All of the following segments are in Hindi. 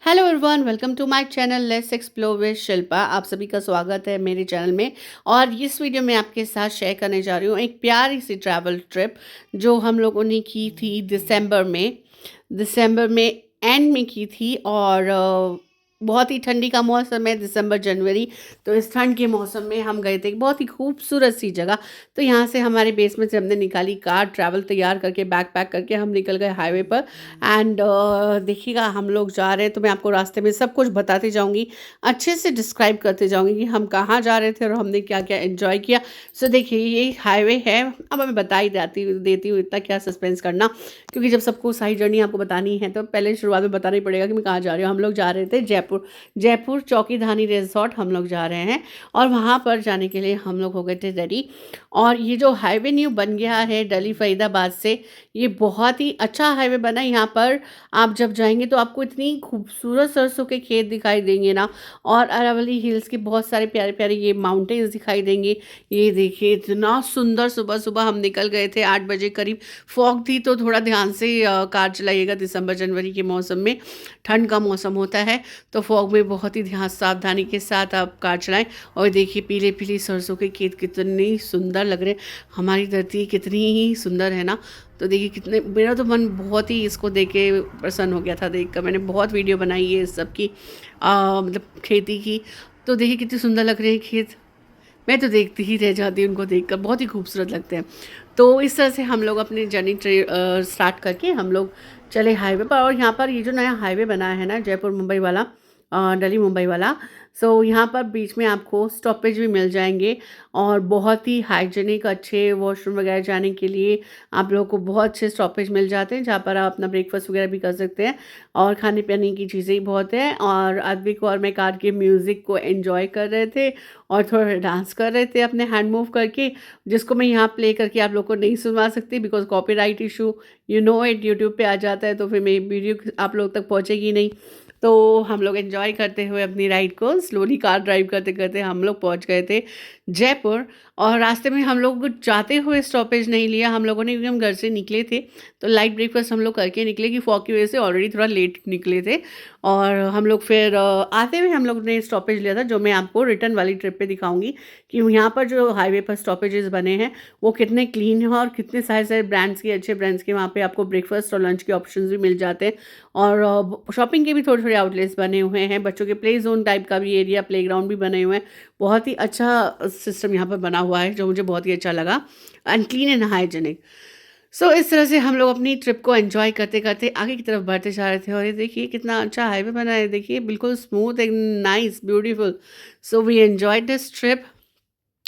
Hello everyone, welcome to my channel let's explore with Shilpa. आप सभी का स्वागत है मेरे चैनल में। और इस वीडियो में आपके साथ शेयर करने जा रही हूँ एक प्यारी सी ट्रैवल ट्रिप जो हम लोगों ने की थी दिसंबर में एंड में की थी। और बहुत ही ठंडी का मौसम है, दिसंबर जनवरी। तो इस ठंड के मौसम में हम गए थे एक बहुत ही खूबसूरत सी जगह। तो यहाँ से हमारे बेस में से हमने निकाली कार, ट्रैवल तैयार करके बैग पैक करके हम निकल गए हाईवे पर। एंड देखिएगा हम लोग जा रहे हैं तो मैं आपको रास्ते में सब कुछ बताती जाऊंगी, अच्छे से डिस्क्राइब करते जाऊंगी कि हम कहाँ जा रहे थे और हमने क्या क्या एंजॉय किया। सो देखिए ये हाईवे है। अब मैं बता ही देती हूँ, इतना क्या सस्पेंस करना, क्योंकि जब सबको सारी जर्नी आपको बतानी है तो पहले शुरुआत में बताना ही पड़ेगा कि मैं कहाँ जा रही हूँ। हम लोग जा रहे थे जयपुर। जयपुर चौकीधानी रिजॉर्ट हम लोग जा रहे हैं और वहाँ पर जाने के लिए हम लोग हो गए थे रेडी। और ये जो हाईवे न्यू बन गया है दिल्ली फरीदाबाद से, ये बहुत ही अच्छा हाईवे बना है। यहाँ पर आप जब जाएंगे तो आपको इतनी खूबसूरत सरसों के खेत दिखाई देंगे ना, और अरावली हिल्स के बहुत सारे प्यारे प्यारे ये माउंटेन्स दिखाई देंगे। ये देखिए इतना सुंदर। सुबह सुबह हम निकल गए थे 8 बजे करीब। फॉग थी तो थोड़ा ध्यान से कार चलाइएगा, दिसंबर जनवरी के मौसम में ठंड का मौसम होता है तो फॉग में बहुत ही ध्यान सावधानी के साथ आप कार चलाएं। और देखिए पीले पीले सरसों के खेत कितने सुंदर लग रहे हैं। हमारी धरती कितनी ही सुंदर है ना। तो देखिए कितने, मेरा तो मन बहुत ही इसको देख के प्रसन्न हो गया था। देख कर मैंने बहुत वीडियो बनाई है इस सब की, मतलब खेती की। तो देखिए कितने सुंदर लग रहे हैं खेत। मैं तो देखती ही रह जाती हूँ उनको देखकर, बहुत ही खूबसूरत लगते हैं। तो इस तरह से हम लोग अपनी जर्नी स्टार्ट करके हम लोग चले हाईवे पर। और यहाँ पर ये जो नया हाईवे बना है ना, जयपुर मुंबई वाला, दिल्ली मुंबई वाला। सो यहाँ पर बीच में आपको स्टॉपेज भी मिल जाएंगे और बहुत ही हाइजीनिक अच्छे वॉशरूम वगैरह जाने के लिए आप लोगों को बहुत अच्छे स्टॉपेज मिल जाते हैं, जहाँ पर आप अपना ब्रेकफास्ट वगैरह भी कर सकते हैं। और खाने पीने की चीज़ें ही बहुत हैं। और आदमी को और मैं कार के म्यूज़िक को एंजॉय कर रहे थे और थोड़ा डांस कर रहे थे अपने हैंड मूव करके, जिसको मैं यहाँ प्ले करके आप लोग को नहीं सुनवा सकती because copyright issue, you know it, YouTube पे आ जाता है तो फिर मेरी वीडियो आप लोग तक पहुँचेगी नहीं। तो हम लोग एंजॉय करते हुए अपनी राइड को स्लोली कार ड्राइव करते करते हम लोग पहुंच गए थे जयपुर। और रास्ते में हम लोग जाते हुए स्टॉपेज नहीं लिया हम लोगों ने, क्योंकि हम घर से निकले थे तो लाइट ब्रेकफास्ट हम लोग करके निकले कि फॉग की वजह से ऑलरेडी थोड़ा लेट निकले थे। और हम लोग फिर आते हुए हम लोग ने स्टॉपेज लिया था, जो मैं आपको रिटर्न वाली ट्रिप पे दिखाऊंगी कि यहाँ पर जो हाईवे पर स्टॉपेजेस बने हैं वो कितने क्लीन हैं और कितने सारे सारे ब्रांड्स के, अच्छे ब्रांड्स के वहाँ पे आपको ब्रेकफास्ट और लंच के ऑप्शंस भी मिल जाते हैं। और शॉपिंग के भी थोड़े थोड़े आउटलेट्स बने हुए हैं, बच्चों के प्ले जोन टाइप का भी एरिया, प्लेग्राउंड भी बने हुए हैं। बहुत ही अच्छा सिस्टम यहाँ पर बना हुआ है जो मुझे बहुत ही अच्छा लगा, एंड क्लीन एंड हाइजेनिक। सो इस तरह से हम लोग अपनी ट्रिप को एंजॉय करते करते आगे की तरफ बढ़ते जा रहे थे। और ये देखिए कितना अच्छा हाईवे बना है, देखिए बिल्कुल smooth and nice beautiful. So we enjoy this trip.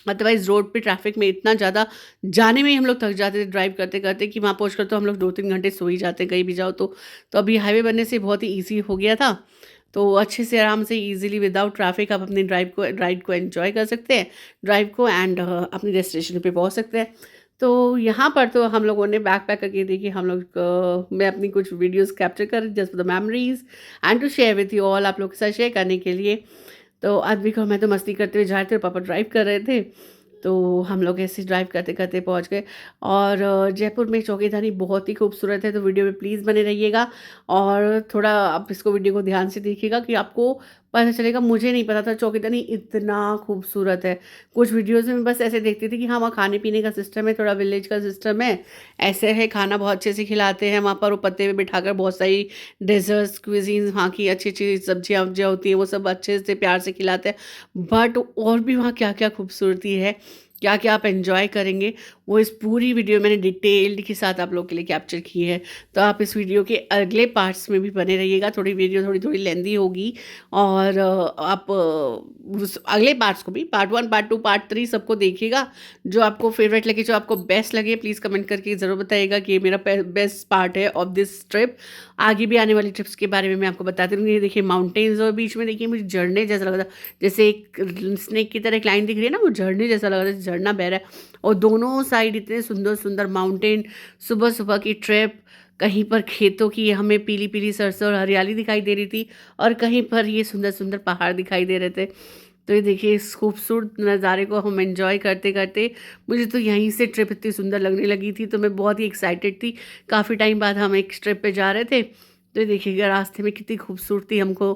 Otherwise road पे ट्रैफिक में इतना ज़्यादा जाने में ही हम लोग थक जाते थे ड्राइव करते करते कि वहाँ पहुँच तो हम लोग 2-3 घंटे सो ही जाते कहीं भी जाओ तो अभी हाईवे बनने से बहुत ही ईजी हो गया था। तो अच्छे से आराम से इजीली विदाउट ट्रैफिक आप अपनी राइड को एंजॉय कर सकते हैं, ड्राइव को, एंड अपनी डेस्टिनेशन पे पहुँच सकते हैं। तो यहाँ पर तो हम लोगों ने बैक पैक करके देखी, हम लोग मैं अपनी कुछ वीडियोस कैप्चर कर just for the memories and to share with you all, आप लोग के साथ शेयर करने के लिए। तो आदमी को मैं तो मस्ती करते हुए जा रहे थे और पापा ड्राइव कर रहे थे। तो हम लोग ऐसे ड्राइव करते करते पहुंच गए। और जयपुर में चौकीधानी बहुत ही खूबसूरत है, तो वीडियो में प्लीज़ बने रहिएगा और थोड़ा आप इसको वीडियो को ध्यान से देखिएगा कि आपको पता चलेगा। मुझे नहीं पता था चौकीधानी इतना खूबसूरत है। कुछ वीडियोज़ में मैं बस ऐसे देखती थी कि हाँ वहाँ खाने पीने का सिस्टम है, थोड़ा विलेज का सिस्टम है, ऐसे है, खाना बहुत अच्छे से खिलाते हैं वहाँ पर। वो पत्ते पे बिठाकर बहुत सारी डेजर्ट्स क्विजीन्स वहाँ की अच्छी अच्छी सब्जियाँ वब्जियाँ होती हैं, वो सब अच्छे से प्यार से खिलाते हैं। बट और भी वहाँ क्या क्या खूबसूरती है, क्या क्या आप एंजॉय करेंगे, वो इस पूरी वीडियो मैंने डिटेल्ड के साथ आप लोग के लिए कैप्चर की है। तो आप इस वीडियो के अगले पार्ट्स में भी बने रहिएगा। थोड़ी वीडियो थोड़ी थोड़ी लेंदी होगी और आप उस अगले पार्ट्स को भी, पार्ट 1, पार्ट 2, पार्ट 3 सबको देखिएगा। जो आपको फेवरेट लगे, जो आपको बेस्ट लगे, प्लीज़ कमेंट करके ज़रूर बताइएगा कि ये मेरा बेस्ट पार्ट है ऑफ दिस ट्रिप। आगे भी आने वाली ट्रिप्स के बारे में मैं आपको बताती रहूँगी। ये देखिए माउंटेन्स और बीच में देखिए मुझे झरने जैसा लग रहा था, जैसे एक स्नेक की तरह एक लाइन दिख रही है ना, वो झरने जैसा लग रहा था, झरना बह रहा है। और दोनों साइड इतने सुंदर सुंदर माउंटेन। सुबह सुबह की ट्रिप, कहीं पर खेतों की हमें पीली पीली सरसों और हरियाली दिखाई दे रही थी और कहीं पर ये सुंदर सुंदर पहाड़ दिखाई दे रहे थे। तो ये देखिए इस खूबसूरत नज़ारे को हम एंजॉय करते करते, मुझे तो यहीं से ट्रिप इतनी सुंदर लगने लगी थी तो मैं बहुत ही एक्साइटेड थी। काफ़ी टाइम बाद हम एक ट्रिप पे जा रहे थे तो ये देखिएगा रास्ते में कितनी खूबसूरती हमको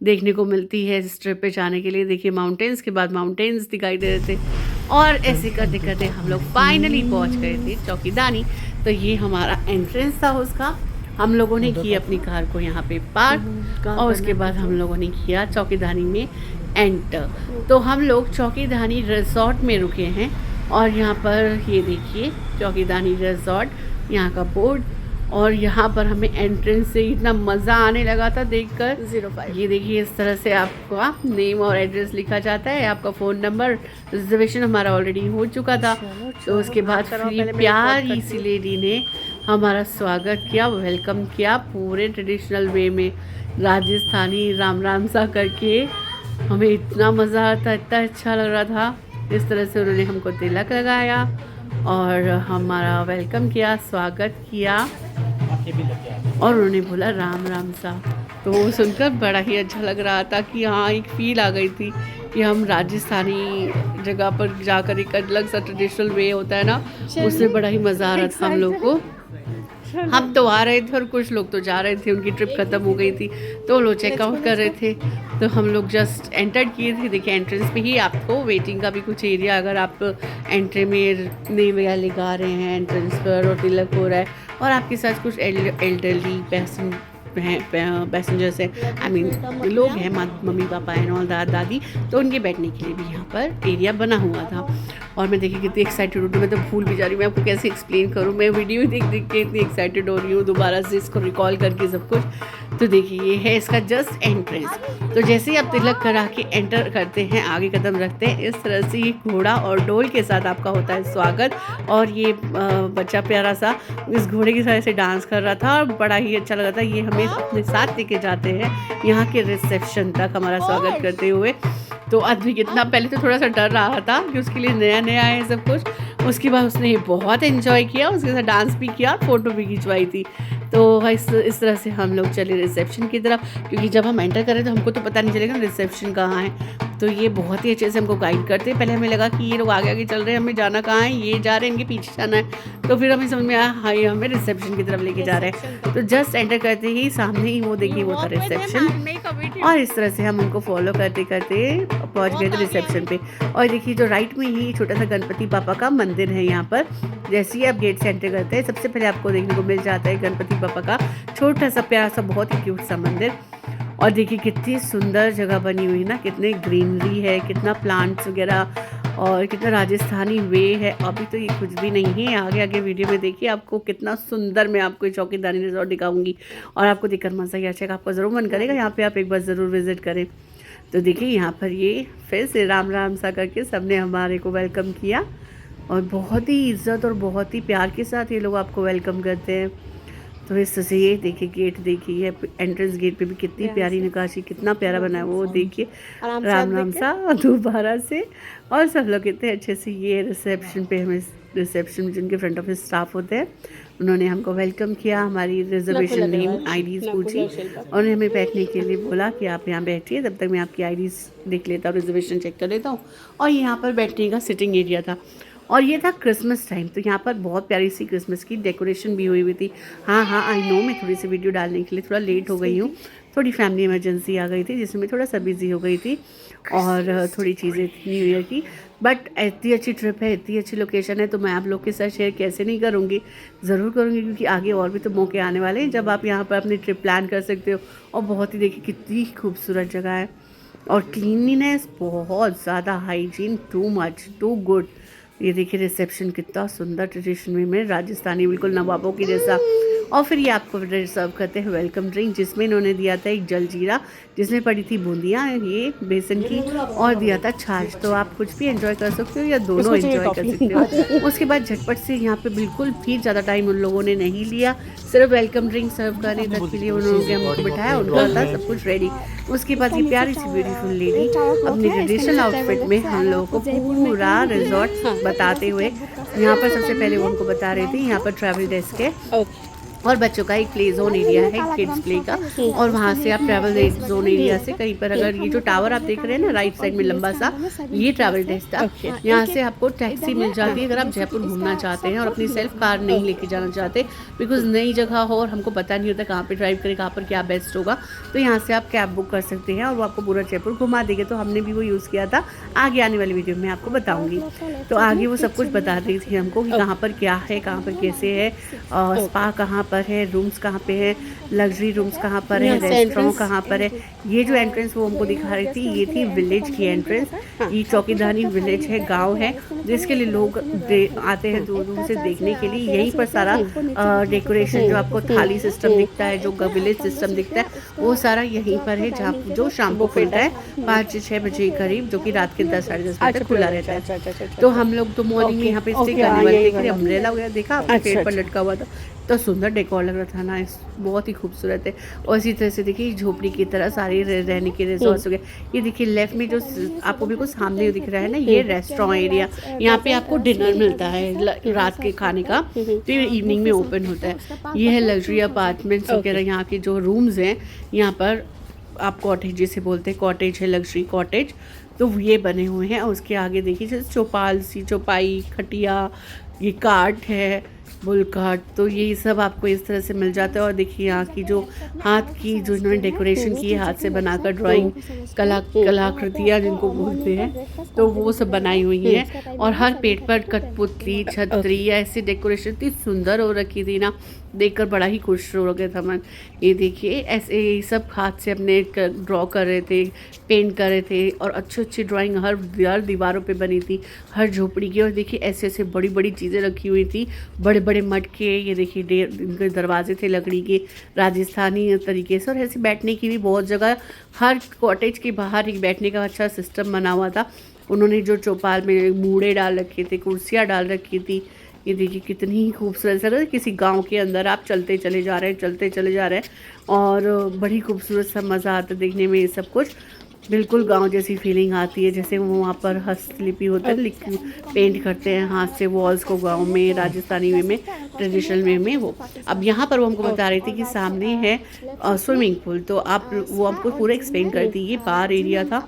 देखने को मिलती है इस ट्रिप पे जाने के लिए। देखिए माउंटेन्स के बाद माउंटेन्स दिखाई दे रहे थे और ऐसे करते करते हम लोग फाइनली पहुंच गए थे चौकीदानी। तो ये हमारा एंट्रेंस था उसका। हम लोगों ने की अपनी कार को यहाँ पे पार्क और उसके बाद हम लोगों ने किया चौकीदानी में एंटर। तो हम लोग चौकीदानी रिजॉर्ट में रुके हैं और यहाँ पर ये देखिए चौकीदानी रिजॉर्ट यहाँ का बोर्ड, और यहाँ पर हमें एंट्रेंस से इतना मज़ा आने लगा था देखकर। 05 ये देखिए इस तरह से आपका नेम और एड्रेस लिखा जाता है, आपका फ़ोन नंबर। रिजर्वेशन हमारा ऑलरेडी हो चुका था। तो उसके बाद फिर प्यारी सी लेडी ने हमारा स्वागत किया, वेलकम किया पूरे ट्रेडिशनल वे में, राजस्थानी राम राम सा करके। हमें इतना मज़ा आता, इतना अच्छा लग रहा था। इस तरह से उन्होंने हमको तिलक लगाया और हमारा वेलकम किया, स्वागत किया और उन्होंने बोला राम राम सा। तो वो सुनकर बड़ा ही अच्छा लग रहा था कि हाँ एक फ़ील आ गई थी कि हम राजस्थानी जगह पर जाकर एक अलग सा ट्रेडिशनल वे होता है ना, उससे बड़ा ही मज़ा आ रहा था हम लोग को। हम तो आ रहे थे और कुछ लोग तो जा रहे थे, उनकी ट्रिप ख़त्म हो गई थी तो लोग चेकआउट कर रहे थे। तो हम लोग जस्ट एंटर किए थे। देखिए एंट्रेंस पे ही आपको वेटिंग का भी कुछ एरिया, अगर आप एंट्री में नेम वगैरह लिखा रहे हैं एंट्रेंस पर और तिलक हो रहा है और आपके साथ कुछ एल्डरली पैसेंजर्स हैं, आई मीन लोग हैं, मम्मी पापा एंड ऑल, दादा दादी, तो उनके बैठने के लिए भी यहाँ पर एरिया बना हुआ था। और मैं देखिए कितनी एक्साइटेड हूँ, मैं तो भूल भी जा रही हूँ, मैं आपको कैसे एक्सप्लेन करूँ। मैं वीडियो देख देख के इतनी एक्साइटेड हो रही हूँ दोबारा से इसको रिकॉल करके सब कुछ। तो देखिए ये है इसका जस्ट एंट्रेंस। तो जैसे ही आप तिलक करा के एंटर करते हैं, आगे कदम रखते हैं, इस तरह से ये घोड़ा और डोल के साथ आपका होता है स्वागत। और ये बच्चा प्यारा सा इस घोड़े के साथ से डांस कर रहा था और बड़ा ही अच्छा लगा था। ये हमें अपने साथ लेके जाते हैं यहाँ के रिसेप्शन तक हमारा स्वागत करते हुए। तो आदमी कितना पहले तो थोड़ा सा डर रहा था कि उसके लिए नया नया है सब कुछ। उसके बाद उसने ये बहुत एंजॉय किया, उसके साथ डांस भी किया, फ़ोटो भी खिंचवाई थी। तो इस तरह से हम लोग चले रिसेप्शन की तरफ, क्योंकि जब हम एंटर करें तो हमको तो पता नहीं चलेगा रिसेप्शन कहाँ है। तो ये बहुत ही अच्छे से हमको गाइड करते हैं। पहले हमें लगा कि ये लोग आगे आगे चल रहे हैं, हमें जाना कहाँ है, ये जा रहे हैं, इनके पीछे जाना है। तो फिर हमें समझ में आया हाँ ये हमें रिसेप्शन की तरफ लेके जा रहे हैं। तो जस्ट एंटर करते ही सामने ही वो देखिए वो था रिसेप्शन, और इस तरह से हम उनको फॉलो करते करते पहुँच गए थे रिसेप्शन पे। और देखिए जो राइट में ही छोटा सा गणपति पापा का मंदिर है यहाँ पर। जैसे ही आप गेट से एंटर करते हैं सबसे पहले आपको देखने को मिल जाता है गणपति पापा का छोटा सा प्यारा सा बहुत ही क्यूट सा मंदिर। और देखिए कितनी सुंदर जगह बनी हुई है ना, कितने ग्रीनरी है, कितना प्लांट्स वगैरह और कितना राजस्थानी वे है। अभी तो ये कुछ भी नहीं है, आगे आगे वीडियो में देखिए आपको कितना सुंदर मैं आपको चौकीदानी रिजॉर्ट दिखाऊंगी और आपको देखकर मज़ा ही आएगा। आपको ज़रूर मन करेगा यहाँ पे आप एक बार ज़रूर विज़िट करें। तो देखिए यहाँ पर ये फिर से राम राम सा करके सबने हमारे को वेलकम किया और बहुत ही इज़्ज़त और बहुत ही प्यार के साथ ये लोग आपको वेलकम करते हैं। तो इस तरह से ये देखिए गेट देखिए, एंट्रेंस गेट पे भी कितनी प्यारी नक्काशी, कितना प्यारा बना है वो देखिए राम राम सा दोबारा से। और सब लोग कितने अच्छे से ये रिसेप्शन पे हमें रिसेप्शन जिनके फ्रंट ऑफिस स्टाफ होते हैं उन्होंने हमको वेलकम किया, हमारी रिजर्वेशन नेम आईडीज़ पूछी और उन्हें हमें बैठने के लिए बोला कि आप यहाँ बैठिए, तब तक मैं आपकी आईडीज़ देख लेता हूँ, रिजर्वेशन चेक कर लेता हूँ। और यहाँ पर बैठने का सिटिंग एरिया था और ये था क्रिसमस टाइम। तो यहाँ पर बहुत प्यारी सी क्रिसमस की डेकोरेशन भी हुई थी। हाँ आई नो मैं थोड़ी सी वीडियो डालने के लिए थोड़ा लेट हो गई हूँ, थोड़ी फैमिली इमरजेंसी आ गई थी जिसमें मैं थोड़ा सा बिजी हो गई थी और थोड़ी चीज़ें न्यू ईयर की। बट इतनी अच्छी ट्रिप है, इतनी अच्छी लोकेशन है, तो मैं आप लोग के साथ शेयर कैसे नहीं करूँगी, ज़रूर करूँगी, क्योंकि आगे और भी तो मौके आने वाले हैं जब आप यहाँ पर अपनी ट्रिप प्लान कर सकते हो। और बहुत ही देखिए कितनी खूबसूरत जगह है और क्लीनलीनेस बहुत ज़्यादा, hygiene too much too good. ये देखिए रिसेप्शन कितना सुंदर ट्रेडिशन में राजस्थानी बिल्कुल नवाबों की जैसा। और फिर ये आपको सर्व करते हैं वेलकम ड्रिंक, जिसमें इन्होंने दिया था एक जलजीरा जिसमें पड़ी थी बूंदियाँ ये बेसन की और दिया था छाछ। तो आप कुछ भी एंजॉय कर सकते हो या दोनों एंजॉय कर सकते हो। उसके बाद झटपट से यहाँ पे बिल्कुल भी ज़्यादा टाइम उन लोगों ने नहीं लिया, सिर्फ वेलकम ड्रिंक सर्व करने तक के लिए उन्होंने हमको बिठाया, उनका था सब कुछ रेडी। उसके बाद ये प्यारी सी ब्यूटीफुल लेडी अपनी ट्रेडिशनल आउटफिट में हम लोगों को पूरा रिजॉर्ट बताते हुए यहाँ पर सबसे पहले वो उनको बता रही थी यहाँ पर ट्रैवल डेस्क है और बच्चों का एक प्ले जोन एरिया है, किड्स प्ले का। और वहाँ से आप ट्रैवल जोन एरिया से कहीं पर, अगर ये जो टावर आप देख रहे हैं ना राइट साइड में लंबा सा, ये ट्रैवल डेस्क था। यहाँ से आपको टैक्सी मिल जाती है अगर आप जयपुर घूमना चाहते हैं और अपनी सेल्फ कार नहीं लेके जाना चाहते, बिकॉज नई जगह हो और हमको पता नहीं होता कहाँ पे ड्राइव करें, कहाँ पर क्या बेस्ट होगा। तो यहाँ से आप कैब बुक कर सकते हैं और वो आपको पूरा जयपुर घुमा देंगे। तो हमने भी वो यूज़ किया था, आगे आने वाली वीडियो में आपको बताऊँगी। तो आगे वो सब कुछ बता रही थी हमको कि कहाँ पर क्या है, कहाँ पर कैसे है, स्पा कहाँ पर है, रूम्स कहाँ पे है, लग्जरी रूम्स कहाँ पर है, रेस्टोरेंट कहाँ पर है। ये जो एंट्रेंस वो हमको दिखा रही थी, ये थी विलेज की एंट्रेंस। ये चौकीदानी विलेज है, गांव है, जिसके लिए लोग आते हैं दूर दूर से देखने के लिए। यहीं पर सारा डेकोरेशन जो आपको थाली सिस्टम दिखता है, जो विलेज सिस्टम दिखता है, वो सारा यहीं पर है, जहाँ जो शाम को खुलता है 5 से 6 बजे के करीब, जो कि रात के 10 साढ़े 10 बजे तक खुला रहता है। तो हम लोग तो मॉर्निंग में यहाँ पे स्टे करने वाले थे। अम्ब्रेला वगैरह देखा, पेड़ पर लटका हुआ था, तो सुंदर डेकोर लग रहा था ना, बहुत ही खूबसूरत है। और इसी तरह से देखिए झोपड़ी की तरह सारे रहने के रिजॉर्ट्स हो गए। ये देखिए लेफ्ट में जो आपको बिल्कुल सामने दिख रहा है ना, ये रेस्टोरेंट एरिया, यहाँ पे आपको डिनर मिलता है रात के खाने का, तो ये इवनिंग में ओपन होता है। ये है लग्जरी अपार्टमेंट्स वगैरह, यहाँ के जो रूम्स हैं, यहाँ पर आप कॉटेज जिसे बोलते हैं, कॉटेज है, लग्जरी कॉटेज, तो ये बने हुए हैं। और उसके आगे देखिए जैसे चौपाल सी, चौपाई, खटिया, ये काट है, बुल काट, तो ये सब आपको इस तरह से मिल जाता है। और देखिए यहाँ की जो हाथ की जो इन्होंने डेकोरेशन की है, हाथ से बनाकर ड्राइंग कलाकृतियाँ जिनको बोलते हैं, तो वो सब बनाई हुई हैं। और हर पेट पर कठपुतली, छतरी, ऐसी डेकोरेशन इतनी सुंदर हो रखी थी ना, देखकर बड़ा ही खुश हो गया था मन। ये देखिए ऐसे सब हाथ से अपने ड्रॉ कर रहे थे, पेंट कर रहे थे, और अच्छी अच्छी ड्राइंग हर दीवारों पे बनी थी, हर झोपड़ी की। और देखिए ऐसे ऐसे बड़ी बड़ी चीज़ें रखी हुई थी, बड़े बड़े मटके, ये देखिए इनके दरवाजे थे लकड़ी के, राजस्थानी तरीके से। और ऐसे बैठने की भी बहुत जगह, हर कॉटेज के बाहर एक बैठने का अच्छा सिस्टम बना हुआ था। उन्होंने जो चौपाल में मूड़े डाल रखे थे, कुर्सियाँ डाल रखी थी, ये देखिए कितनी ही खूबसूरत सा, किसी गांव के अंदर आप चलते चले जा रहे हैं, और बड़ी खूबसूरत सा मज़ा आता है देखने में। ये सब कुछ बिल्कुल गांव जैसी फीलिंग आती है, जैसे वो वहाँ पर हस्तलिपि होता है, पेंट करते हैं हाथ से वॉल्स को गांव में, राजस्थानी वे में, ट्रेडिशनल वे में। वो अब यहाँ पर वो हमको बता रही थी कि सामने है स्विमिंग पूल, तो आप वो हमको पूरा एक्सप्लेन करती। ये बार एरिया था,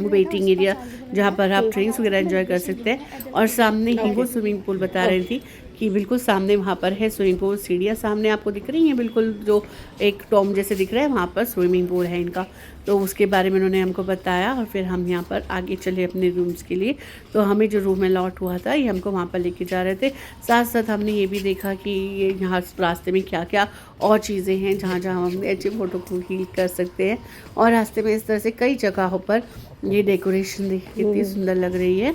वेटिंग एरिया, जहाँ पर आप ड्रिंक्स वगैरह एंजॉय कर सकते हैं। और सामने ही वो स्विमिंग पूल बता रही थी कि बिल्कुल सामने वहाँ पर है स्विमिंग पूल। सीढ़ियाँ सामने आपको दिख रही हैं, बिल्कुल जो एक टॉम जैसे दिख रहा है, वहाँ पर स्विमिंग पूल है इनका। तो उसके बारे में उन्होंने हमको बताया, और फिर हम यहाँ पर आगे चले अपने रूम्स के लिए। तो हमें जो रूम अलॉट हुआ था, ये हमको वहाँ पर लेके जा रहे थे। साथ साथ हमने ये भी देखा कि ये यहाँ रास्ते में क्या क्या और चीज़ें हैं, जहाँ जहाँ हम अच्छे फ़ोटो क्लिक कर सकते हैं। और रास्ते में इस तरह से कई जगहों पर ये डेकोरेशन देखिए कितनी सुंदर लग रही है।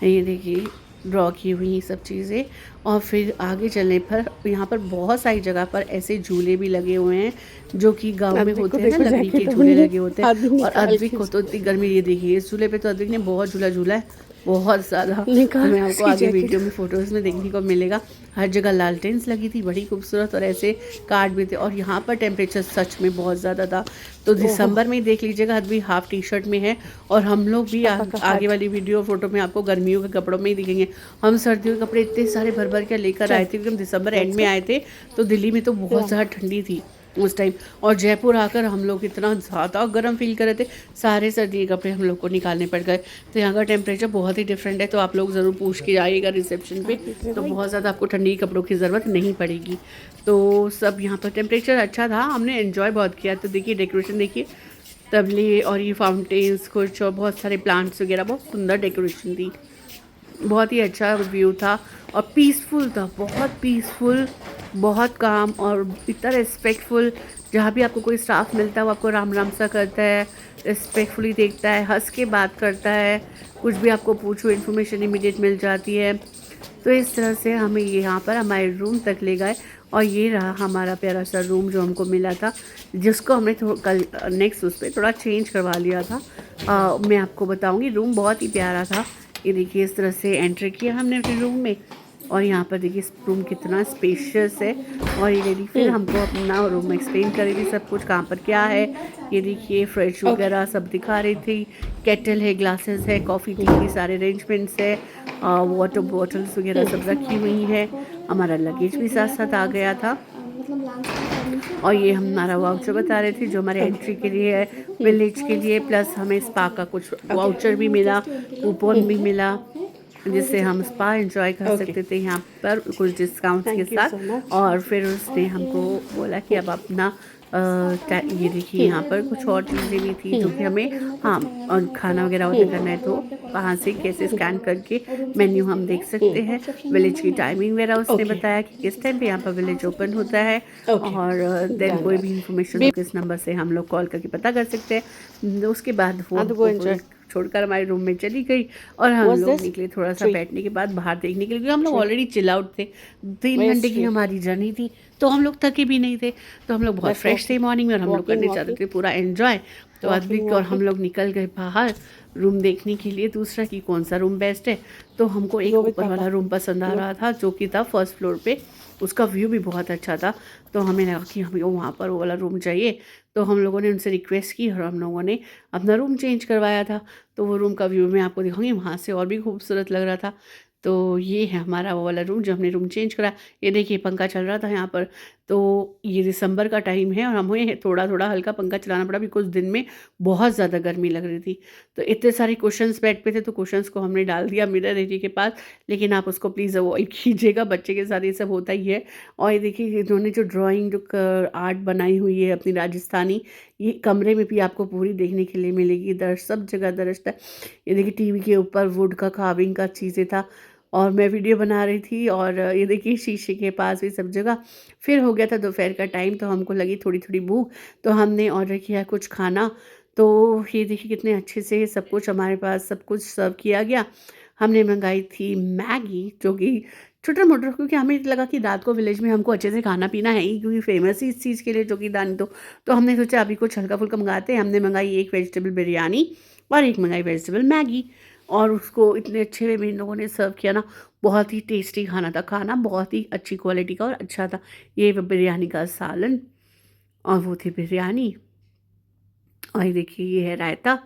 ये देखिए ड्रॉ की हुई सब चीज़ें। और फिर आगे चलने पर यहाँ पर बहुत सारी जगह पर ऐसे झूले भी लगे हुए हैं, जो कि गांव में होते हैं ना, लकड़ी के झूले लगे होते हैं। और अद्विक को तो इतनी गर्मी, ये देखिए इस झूले पे तो अद्विक ने बहुत झूला है, बहुत ज़्यादा। हमें आपको आगे वीडियो में फ़ोटोज़ में देखने को मिलेगा। हर जगह लालटेन्स लगी थी, बड़ी खूबसूरत, और ऐसे कार्ड भी थे। और यहाँ पर टेम्परेचर सच में बहुत ज़्यादा था। तो दिसंबर में देख लीजिएगा, अभी हाफ टी शर्ट में है, और हम लोग भी आगे वाली वीडियो फोटो में आपको गर्मियों के कपड़ों में ही दिखेंगे। हम सर्दियों के कपड़े इतने सारे भर भर के लेकर आए थे, क्योंकि हम दिसंबर एंड में आए थे, तो दिल्ली में तो बहुत ज़्यादा ठंडी थी उस टाइम। और जयपुर आकर हम लोग इतना ज़्यादा गर्म फील कर रहे थे, सारे सर्दी के कपड़े हम लोग को निकालने पड़ गए। तो यहाँ का टेम्परेचर बहुत ही डिफरेंट है, तो आप लोग ज़रूर पूछ के जाइएगा रिसेप्शन पे, तो बहुत ज़्यादा आपको ठंडी कपड़ों की ज़रूरत नहीं पड़ेगी। तो सब यहाँ पर टेम्परेचर अच्छा था, हमने एन्जॉय बहुत किया। तो देखिए डेकोरेशन देखिए, तबले और ये फाउंटेन्स कुछ, और बहुत सारे प्लांट्स वगैरह, बहुत सुंदर डेकोरेशन थी, बहुत ही अच्छा व्यू था। और पीसफुल था, बहुत पीसफुल, बहुत काम, और इतना रिस्पेक्टफुल। जहाँ भी आपको कोई स्टाफ मिलता है, वो आपको राम राम सा करता है, रिस्पेक्टफुली देखता है, हंस के बात करता है, कुछ भी आपको पूछो इन्फॉर्मेशन इमीडिएट मिल जाती है। तो इस तरह से हमें यहाँ पर हमारे रूम तक ले गए। और ये रहा हमारा प्यारा सा रूम जो हमको मिला था, जिसको हमने कल नेक्स्ट उस पर थोड़ा चेंज करवा लिया था। मैं आपको बताऊँगी, रूम बहुत ही प्यारा था। ये देखिए इस तरह से एंट्री किया हमने अपने रूम में, और यहाँ पर देखिए रूम कितना स्पेशियस है। और ये लेडी फिर हमको अपना रूम एक्सप्लेन कर रही थी सब कुछ, कहाँ पर क्या है। ये देखिए फ्रिज वगैरह सब दिखा रही थी, केटल है, ग्लासेस है, कॉफ़ी टी की सारे अरेंजमेंट्स है, वाटर बॉटल्स वगैरह सब रखी हुई है। हमारा लगेज भी साथ साथ आ गया था। और ये हमारा वाउचर बता रहे थे जो हमारे एंट्री के लिए है विलेज के लिए, प्लस हमें स्पा का कुछ वाउचर भी मिला, कूपन भी मिला, जिससे हम स्पा एंजॉय कर सकते थे यहाँ पर कुछ डिस्काउंट्स के साथ। और फिर उसने हमको बोला कि अब अपना ये देखिए यहाँ पर कुछ और चीज़ें भी थी जो कि हमें, हाँ, और खाना वगैरह ऑर्डर करना है तो वहाँ से कैसे स्कैन करके मेन्यू हम देख सकते हैं। विलेज की टाइमिंग वगैरह उसने बताया कि किस टाइम पे यहाँ पर विलेज ओपन होता है। और देन कोई भी इंफॉर्मेशन हो किस नंबर से हम लोग कॉल करके पता कर सकते हैं। उसके बाद वो छोड़कर हमारे रूम में चली गई और हम लोग निकले थोड़ा सा बैठने के बाद बाहर देखने के लिए, क्योंकि हम लोग ऑलरेडी चिल आउट थे। 3 घंटे की हमारी जर्नी थी तो हम लोग थके भी नहीं थे, तो हम लोग बहुत फ्रेश थे मॉर्निंग में और हम लोग करने चाहते थे पूरा एंजॉय। तो आदमी और हम लोग निकल गए बाहर रूम देखने के लिए दूसरा कि कौन सा रूम बेस्ट है। तो हमको एक ऊपर वाला रूम पसंद आ रहा था जो कि था फर्स्ट फ्लोर पे, उसका व्यू भी बहुत अच्छा था। तो हमें लगा कि हमें वहाँ पर वो वाला रूम चाहिए। तो हम लोगों ने उनसे रिक्वेस्ट की और हम लोगों ने अपना रूम चेंज करवाया था। तो वो रूम का व्यू मैं आपको दिखाऊंगी, वहाँ से और भी खूबसूरत लग रहा था। तो ये है हमारा वो वाला रूम जो हमने रूम चेंज करा। ये देखिए पंखा चल रहा था यहाँ पर। तो ये दिसंबर का टाइम है और हमें थोड़ा थोड़ा हल्का पंखा चलाना पड़ा भी, कुछ दिन में बहुत ज़्यादा गर्मी लग रही थी। तो इतने सारे क्वेश्चंस बेड पे थे तो क्वेश्चंस को हमने डाल दिया मिरर एजी के पास, लेकिन आप उसको प्लीज़ अवॉइड कीजिएगा, बच्चे के साथ ये सब होता ही है। और ये देखिए इन्होंने जो ड्राइंग जो आर्ट बनाई हुई है अपनी राजस्थानी, ये कमरे में भी आपको पूरी देखने के लिए मिलेगी। दर्ज सब जगह दर्ज है। ये देखिए टीवी के ऊपर वुड का कार्विंग का चीज़ें था और मैं वीडियो बना रही थी। और ये देखिए शीशे के पास भी सब जगह। फिर हो गया था दोपहर का टाइम तो हमको लगी थोड़ी थोड़ी भूख, तो हमने ऑर्डर किया कुछ खाना। तो ये देखिए कितने अच्छे से सब कुछ हमारे पास सब कुछ सर्व किया गया। हमने मंगाई थी मैगी जो कि छोटा मोटा, क्योंकि हमें लगा कि रात को विलेज में हमको अच्छे से खाना पीना है ही, क्योंकि फेमस ही इस चीज़ के लिए जो कि दानी। तो हमने सोचा अभी कुछ हल्का फुल्का मंगाते हैं। हमने मंगाई एक वेजिटेबल बिरयानी और एक मंगाई वेजिटेबल मैगी। और उसको इतने अच्छे वे में इन लोगों ने सर्व किया ना, बहुत ही टेस्टी खाना था। खाना बहुत ही अच्छी क्वालिटी का और अच्छा था। ये बिरयानी का सालन और वो थी बिरयानी। और ये देखिए ये है रायता।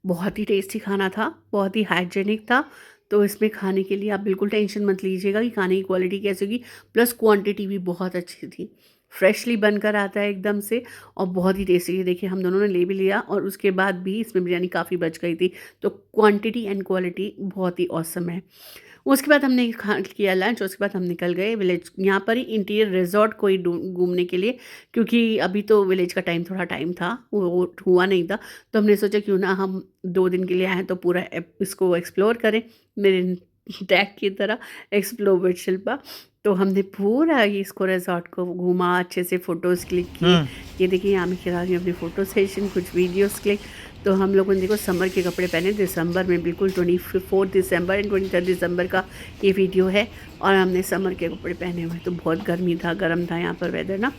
बहुत ही टेस्टी खाना था, बहुत ही हाइजीनिक था। तो इसमें खाने के लिए आप बिल्कुल टेंशन मत लीजिएगा कि खाने की क्वालिटी कैसी होगी, प्लस क्वांटिटी भी बहुत अच्छी थी। फ्रेशली बनकर आता है एकदम से और बहुत ही टेस्टी है। देखिए हम दोनों ने ले भी लिया और उसके बाद भी इसमें बिरयानी काफ़ी बच गई थी। तो क्वांटिटी एंड क्वालिटी बहुत ही ऑसम है। उसके बाद हमने खा किया लंच, उसके बाद हम निकल गए विलेज, यहाँ पर ही इंटीरियर रिजॉर्ट को ही घूमने के लिए, क्योंकि अभी तो विलेज का टाइम थोड़ा टाइम था, वो हुआ नहीं था। तो हमने सोचा क्यों ना हम 2 दिन के लिए आए तो पूरा इसको एक्सप्लोर करें, मेरे टैग की तरह एक्सप्लोर विद शिल्पा। तो हमने पूरा ये इसको रिजॉर्ट को घूमा, अच्छे से फ़ोटोज़ क्लिक किए। ये देखिए यहाँ मैं करा रही हूँ अपनी फ़ोटो सेशन, कुछ वीडियोज़ क्लिक। तो हम लोगों ने देखो समर के कपड़े पहने दिसंबर में, बिल्कुल 24 दिसंबर एंड 23 दिसंबर का ये वीडियो है। और हमने समर के कपड़े पहने हुए, तो बहुत गर्मी था, गर्म था यहाँ पर वेदर ना।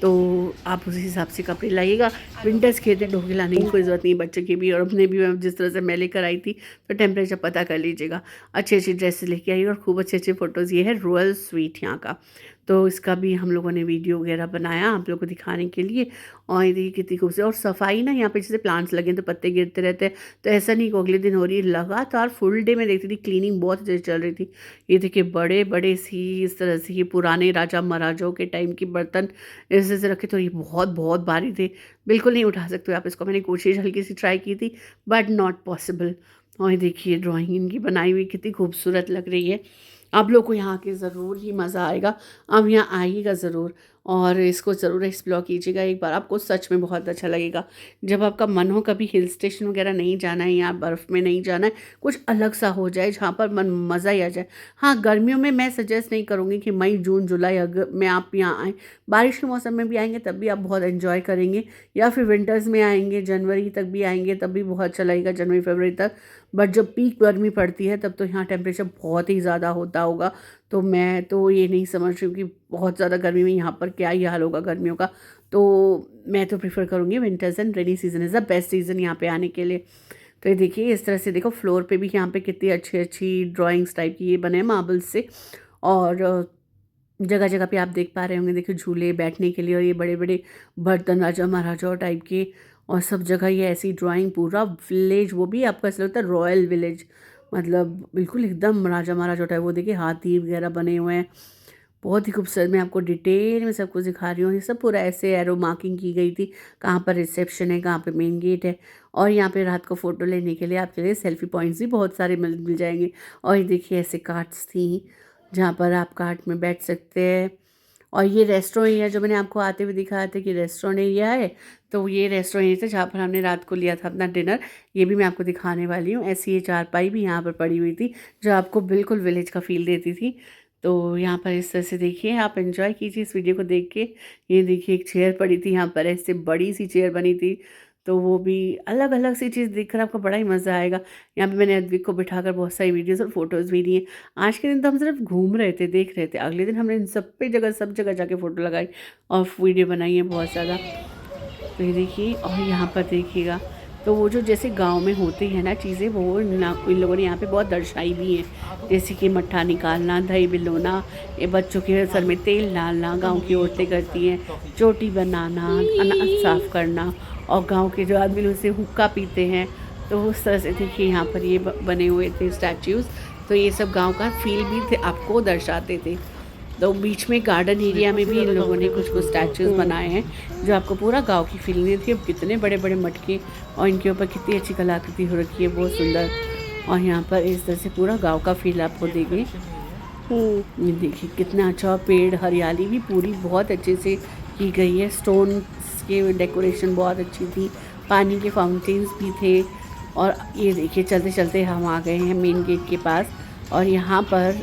तो आप उसी हिसाब से कपड़े लाइएगा। विंटर्स के लिए ढोके लाने की कोई ज़रूरत नहीं, बच्चे की भी और अपने भी। मैं जिस तरह से मैं लेकर आई थी तो टेम्परेचर पता कर लीजिएगा। अच्छी अच्छी ड्रेसेस लेके आई और खूब अच्छे अच्छे फ़ोटोज़। ये है रॉयल स्वीट यहाँ का, तो इसका भी हम लोगों ने वीडियो वगैरह बनाया आप लोगों को दिखाने के लिए। और ये देखिए कितनी खूबसूरत। और सफाई ना यहाँ पे जैसे प्लांट्स लगे हैं तो पत्ते गिरते रहते हैं, तो ऐसा नहीं कि अगले दिन हो रही है, लगातार फुल डे में देखती थी क्लीनिंग बहुत अच्छे से चल रही थी। ये देखिए बड़े बड़े सी इस तरह से ये पुराने राजा महाराजाओं के टाइम के बर्तन इस तरह से रखे, तो ये बहुत बहुत भारी थे, बिल्कुल नहीं उठा सकते आप इसको। मैंने कोशिश हल्की सी ट्राई की थी बट नॉट पॉसिबल। और ये देखिए ड्राइंग इनकी बनाई हुई कितनी खूबसूरत लग रही है। आप लोग को यहाँ के ज़रूर ही मज़ा आएगा, आप यहाँ आइएगा ज़रूर और इसको ज़रूर एक्सप्लोर कीजिएगा एक बार, आपको सच में बहुत अच्छा लगेगा। जब आपका मन हो कभी हिल स्टेशन वगैरह नहीं जाना है या बर्फ़ में नहीं जाना है, कुछ अलग सा हो जाए जहाँ पर मन मज़ा ही आ जाए। हाँ, गर्मियों में मैं सजेस्ट नहीं करूँगी कि मई जून जुलाई अगर में आप यहाँ आएँ। बारिश के मौसम में भी आएंगे तब भी आप बहुत एंजॉय करेंगे, या फिर विंटर्स में आएंगे जनवरी तक भी आएंगे तब भी बहुत अच्छा लगेगा, जनवरी फरवरी तक। बट जब पीक गर्मी पड़ती है तब तो यहाँ टेम्परेचर बहुत ही ज़्यादा होता होगा। तो मैं तो ये नहीं समझ रही हूँ कि बहुत ज़्यादा गर्मी में यहाँ पर क्या ही हाल होगा गर्मियों का। तो मैं तो प्रेफर करूँगी winters and rainy season is the best season यहाँ पे आने के लिए। तो ये देखिए इस तरह से देखो फ्लोर पे भी यहाँ पे कितनी अच्छी अच्छी ड्राइंग्स टाइप की ये बने हैं मार्बल्स से। और जगह जगह पे आप देख पा रहे होंगे, देखिए झूले बैठने के लिए, और ये बड़े बड़े बर्तन राजा महाराजाओं टाइप के, और सब जगह ये ऐसी ड्राइंग, पूरा विलेज, वो भी आपको ऐसा लगता है रॉयल विलेज, मतलब बिल्कुल एकदम राजा महाराजाओं टाइप। वो देखिए हाथी वगैरह बने हुए हैं, बहुत ही खूबसूरत। मैं आपको डिटेल में सब कुछ दिखा रही हूँ। ये सब पूरा ऐसे एरो मार्किंग की गई थी, कहाँ पर रिसेप्शन है, कहाँ पे मेन गेट है। और यहाँ पे रात को फ़ोटो लेने के लिए आपके लिए सेल्फी पॉइंट्स भी बहुत सारे मिल जाएंगे। और ये देखिए ऐसे कार्ट्स थी, जहाँ पर आप कार्ट में बैठ सकते हैं। और ये रेस्टोरेंट एरिया जो मैंने आपको आते हुए दिखाया था कि रेस्टोरेंट एरिया है, तो ये रेस्टोरेंट एरिया था जहाँ पर हमने रात को लिया था अपना डिनर। ये भी मैं आपको दिखाने वाली हूँ। ऐसी ये चारपाई भी यहाँ पर पड़ी हुई थी, जो आपको बिल्कुल विलेज का फील देती थी। तो यहाँ पर इस तरह से देखिए, आप एंजॉय कीजिए इस वीडियो को देख के। ये देखिए एक चेयर पड़ी थी यहाँ पर, ऐसे बड़ी सी चेयर बनी थी, तो वो भी अलग अलग सी चीज़ देखकर आपको बड़ा ही मज़ा आएगा। यहाँ पे मैंने अद्विक को बिठाकर बहुत सारी वीडियोस और फोटोज़ भी लिए। आज के दिन तो हम सिर्फ घूम रहे थे, देख रहे थे। अगले दिन हमने इन सब जगह जाके फ़ोटो लगाई और वीडियो बनाई है बहुत ज़्यादा। तो ये देखिए, और यहाँ पर देखिएगा, तो वो जो जैसे गांव में होती है ना चीज़ें, वो इन लोगों ने यहाँ पे बहुत दर्शाई भी हैं। जैसे कि मट्ठा निकालना, दही बिलोना, ये बच्चों के सर में तेल डालना गांव की औरतें करती हैं, चोटी बनाना, अनाज साफ़ करना, और गांव के जो आदमी उसे हुक्का पीते हैं। तो उस तरह से देखिए यहाँ पर ये बने हुए थे स्टैच्यूज़। तो ये सब गाँव का फील भी थे, आपको दर्शाते थे। तो बीच में गार्डन एरिया में भी इन लोगों ने कुछ कुछ स्टैचूज़ बनाए हैं, जो आपको पूरा गांव की फीलिंग देती है। कितने बड़े बड़े मटके, और इनके ऊपर कितनी अच्छी कलाकृति हो रखी है, बहुत सुंदर। और यहाँ पर इस तरह से पूरा गांव का फील आपको देंगे। ये देखिए कितना अच्छा, पेड़, हरियाली भी पूरी बहुत अच्छे से की गई है। स्टोन के डेकोरेशन बहुत अच्छी थी, पानी के फाउंटेन्स भी थे। और ये देखिए चलते चलते हम आ गए हैं मेन गेट के पास, और यहाँ पर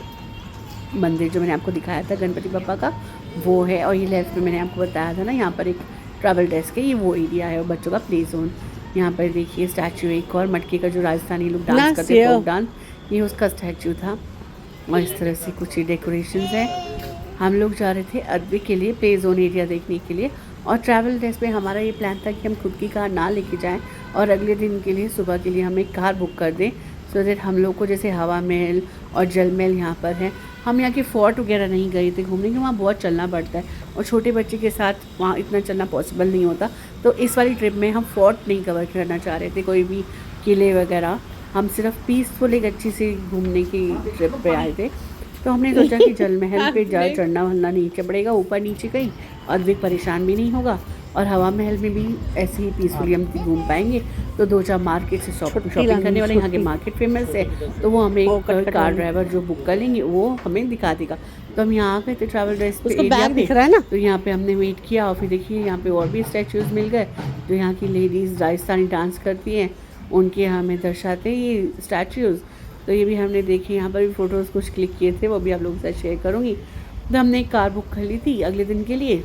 मंदिर जो मैंने आपको दिखाया था गणपति बप्पा का, वो है। और ये लेफ्ट में मैंने आपको बताया था ना, यहाँ पर एक ट्रैवल डेस्क है, ये वो एरिया है, और बच्चों का प्ले जोन। यहाँ पर देखिए स्टैचू, एक और मटके का जो राजस्थानी लोग डांस करते हैं, फोक डांस, ये उसका स्टैचू था। और इस तरह से कुछ ही डेकोरेशंस है। हम लोग जा रहे थे अद्विक के लिए प्ले जोन एरिया देखने के लिए, और ट्रैवल डेस्क में हमारा ये प्लान था कि हम खुद की कार ना लेके जाएं, और अगले दिन के लिए सुबह के लिए हम एक कार बुक कर दें, सो दैट हम लोग को, जैसे हवा महल और जल महल यहाँ पर है। हम यहाँ के फोर्ट वगैरह नहीं गए थे घूमने के, वहाँ बहुत चलना पड़ता है, और छोटे बच्चे के साथ वहाँ इतना चलना पॉसिबल नहीं होता। तो इस वाली ट्रिप में हम फोर्ट नहीं कवर करना चाह रहे थे, कोई भी किले वगैरह। हम सिर्फ पीसफुल एक अच्छी सी घूमने की ट्रिप पे आए थे। तो हमने सोचा कि जल महल पे जा चढ़ना वढ़ना नीचे पड़ेगा, ऊपर नीचे कहीं, अद्विक परेशान भी नहीं होगा, और हवा महल में भी ऐसे ही पीसफुली हम घूम पाएंगे। तो 2-4 मार्केट से शॉपिंग करने वाले, यहाँ के मार्केट फेमस है, तो वो हमें एक कार ड्राइवर जो बुक कर लेंगे वो हमें दिखा देगा। तो हम यहाँ आ गए थे ट्रैवल ड्रेस पे एरिया दिख रहा है ना, तो यहाँ पे हमने वेट किया, और फिर देखिए यहाँ पे और भी स्टैचूज़ मिल गए, जो यहाँ की लेडीज़ राजस्थानी डांस करती हैं, उनके हमें दर्शाते हैं ये स्टैचूज़। तो ये भी हमने देखे, यहाँ पर भी फ़ोटोज़ कुछ क्लिक किए थे, वो भी आप लोगों के साथ शेयर करूँगी। तो हमने एक कार बुक कर ली थी अगले दिन के लिए,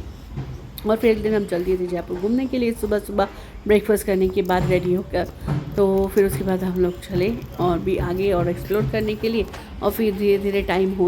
और फिर एक दिन हम चल दिए थे जयपुर घूमने के लिए, सुबह सुबह ब्रेकफास्ट करने के बाद रेडी होकर। तो फिर उसके बाद हम लोग चले और भी आगे और एक्सप्लोर करने के लिए, और फिर धीरे धीरे टाइम हो